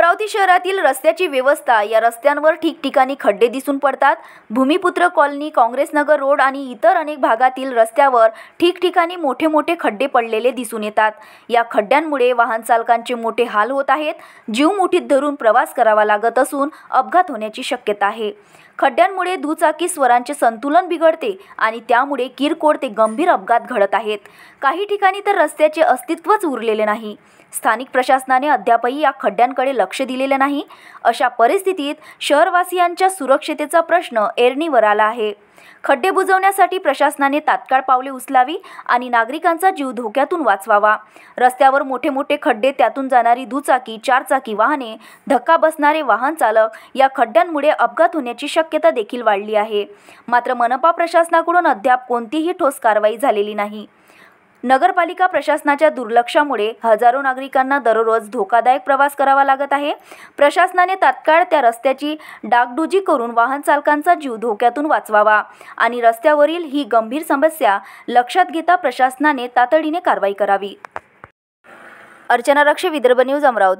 अमरावती शहरातील रस्त्याची व्यवस्था या रस्त्यांवर ठिकठिकाणी खड्डे दिसून पडतात। भूमिपुत्र कॉलनी, काँग्रेस नगर रोड आणि इतर अनेक भागातील रस्त्यावर ठिकठिकाणी मोठे खड्डे पडलेले दिसून येतात। या खड्ड्यांमुळे वाहन चालकांचे मोठे हाल होत आहेत। जीव मुठीत धरून प्रवास करावा लागत असून अपघात होण्याची शक्यता आहे। खड्ड्यांमुळे दुचाकी स्वरांचे संतुलन बिघडते आणि त्यामुळे किरकोळ ते गंभीर अपघात घडत आहेत। काही ठिकाणी तर रस्त्याचे अस्तित्वच उरलेले नाही। स्थानिक प्रशासनाने अद्यापही या खड्ड्यांकडे लक्ष दिलेले नाही। अशा परिस्थितीत शहरवासियांच्या सुरक्षिततेचा प्रश्न ऐरणीवर आला आहे। खड्डे बुजवण्यासाठी प्रशासनाने तात्काळ पावले उचलावी आणि नागरिकांचा जीव धोक्यातून वाचवावा। रस्त्यावर मोठे खड्डे, त्यातून जाणारी दुचाकी, चारचाकी वाहने, धक्का बसणारे वाहन चालक या खड्ड्यांमुळे अपघात होण्याची शक्यता देखील वाढली आहे। मात्र मनपा प्रशासनाकडून अद्याप कोणतीही ठोस कारवाई झालेली नाही। नगरपालिका प्रशासनाच्या दुर्लक्षामुळे हजारो नागरिकांना दररोज धोकादायक प्रवास करावा लागत आहे। प्रशासनाने तात्काळ त्या रस्त्याची डागडुजी करून वाहन चालकांचा जीव धोक्यातून वाचवावा आणि रस्त्यावरील ही गंभीर समस्या लक्षात घेता प्रशासनाने तातडीने कारवाई करावी। अर्चना रक्षे, विदर्भ न्यूज, अमरावती।